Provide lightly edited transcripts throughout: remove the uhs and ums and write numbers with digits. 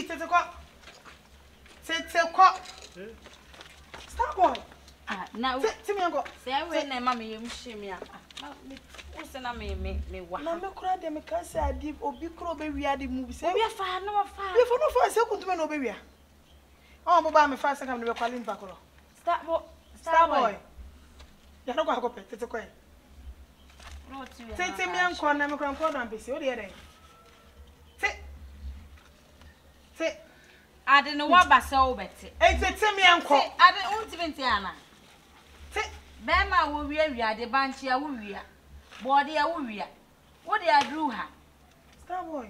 see, tete ko. Star boy. Ah, now tete me go. Say we na mama yem hwemia. Wo se na me wa. Na me kura de me kan say adi obi kura be wi adi mu say. Obi afa na fa. We for no fa say kuntume na obi wi. Oh, bo ba me fa say kam ne be kwali mpa koro. Star boy. Ya no kwa ko pe tete ko e. No ti we. Tete me anko na me kura nko don pese. O de dey. Te Ade no wa ba se wo bete. Tete me anko. Ade unti benti ana. Te be ma wo wi ade banchi a wo wi a. Body a wo wi a. Wo de adru ha. Star boy.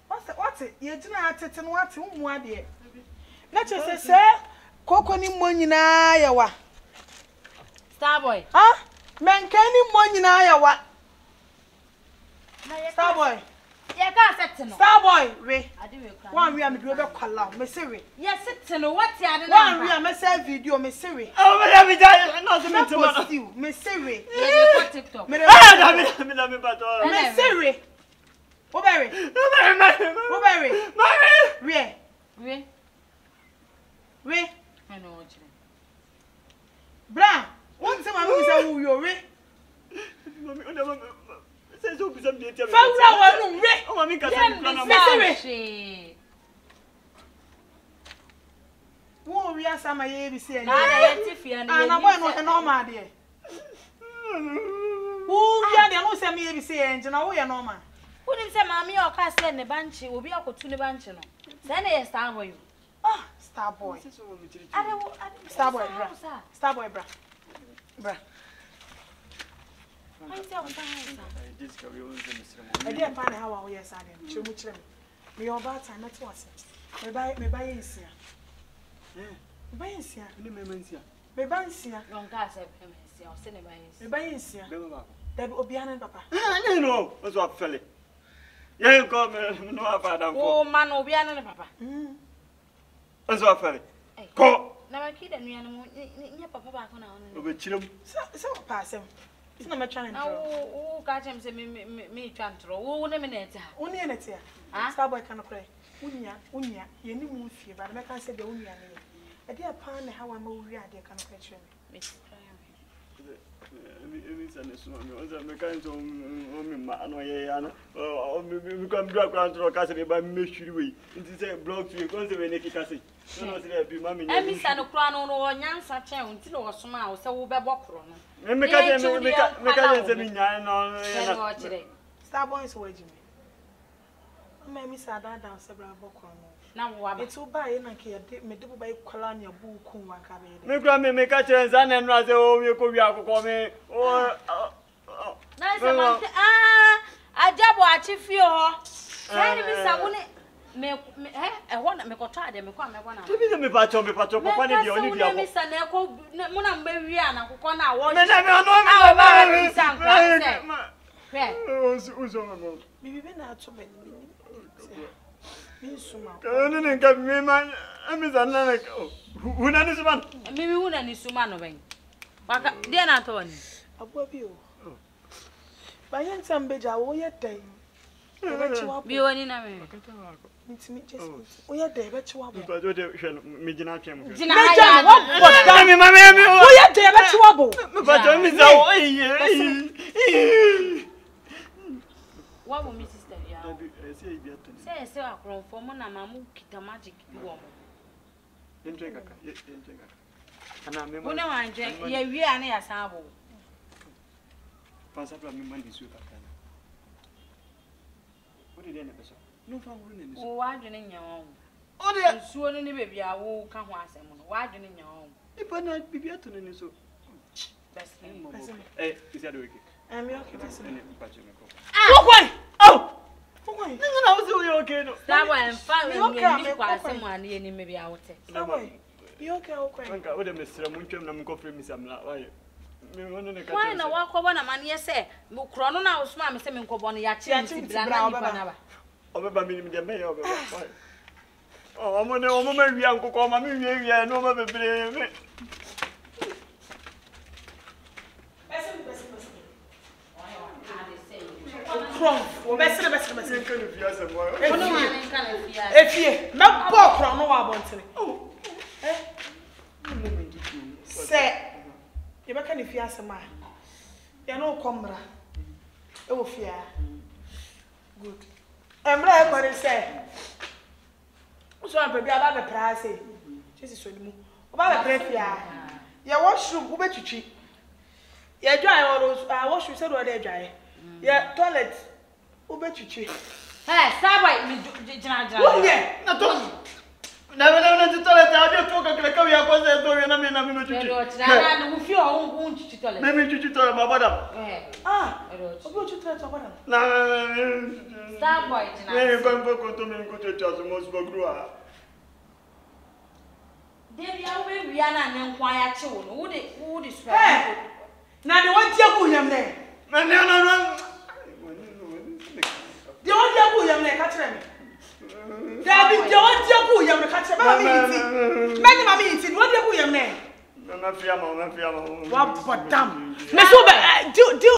What ye gina tete no what mu ade. Na che se koko ni mo nyina ya wa. Star boy. Ha? Menka ni mo nyina ya wa. Star boy. Ye ka set no. Star boy, we. Ade we kra. One we am do be kwala, me say we. Ye set no what ya ade na. One we am say video, me say we. Oh, me die. No, me to me say we. Ye go TikTok. Me bato. Me say we. Wo berry. Wo berry. Mami. We. I know what you. Bra, won't say mama say who you we. Mami, say so bizam dey tell me. Fawura wonu we. Oh, mami ka say plan am. Me say we. Wo wi asama ye bi say. Na ye tifia na ye. Na boy no normal dey. Wo wi ade no say me ye bi say enje na wo ye normal. Wouldn't say mammy or cast in the banchi will be a cotune banchino. Then a star boy. Ah, star boy. Star boy, bra. Star boy, bra. Bra. I didn't find how we are sad. Chimuchim. Me about time, not what. Me buy is here. Buy is here. Me buy is here. Long cast of him, cinema. Me buy is here. There will be an papa. I know, what's up, Felly? Yeah, come, no, father. Oh, man, will be an papa. What's up, Felly? Go. Now I kid and me and your papa back on. Over Chilum. So pass him. It's not my challenge. Oh, catch him, say me trying to roll 1 minute. Only in it here. Star boy cannot pray. Unya, you need more fear, but I can't say the Unya. I dear pan how I'm over here, they cannot catch me. Me can't we come back around to Castle by Missouri. It is a block to consider any castle. Every son of crown or young such a until or smile, so we'll be walk. Star boys waging me. I miss our dad down several book. Now, it's so bad, and I can't me double by Colonia book. Me grandma make a chance and rather, oh, you could be out for me. Or nice, I jab watch if you're someone. I want to make a try them. Me patch me patch up upon the only Miss Aneko, Mona Mariana, who can now watch. Maybe not so many. I got me, man. I miss another. Who is man? Maybe who is Sumano. Dear Anthony, I love you. By some beja, oh, yet day. Be one in a way. We are there, but you are Mijina came. what time, mamma? We are there, but you are but I miss what will Mrs. Say, so I grown for Mona Mamu Kita magic woman. And I remember when I drank, we are near Sabo. Pass up my money, soup. What did you ever say? No, oh, why do you in your own? Oh, they are sworn in the baby. I will come once and why do you in your own? If I not be better than so. That's him. Eh, is that okay? I'm okay. Oh, oh, no, no, okay. That one, fine. Someone near maybe I will take. You okay? Franka, what a Mr. Muncham, I'm coffee, Miss Amla. Why no walk over a man, yes, sir. Chrono now, smart, Mr. Mincobon, Yachin, over me, the mayor. Oh, I'm on a woman, young cocoa, mammy, no more. krom wo besere nka ne fiase mo Ono ma ne nka na fia. efie na bo krom no wa bontere se ye beka ne fiase ma ye no komra e wo fia good emra e kware se so an baby aba be praise chesi so ni mu oba be prefia ye washroom wo betwitwi ye dwan washroom se do dey dwan ye toilet wo betwitwi Sabai mi jina. wo ye na to na toilet a de to ka ka ya ko se to na me betwitwi Na no fi o un toilet. me betwitwi toilet ma badam obi o toilet oba na na Sabai jina. me ko to me ko to aso mo so gru a Debi a we wia na ne nkwa ya che wo no wo de spa. na de won tie ku yam ne na no de won tie ku yam ne ka kire me Dabi de won tie ku yam ne ka kire ba mi yiti me ni ma mi yiti won tie ku yam ne na fia ma wa bodam me so be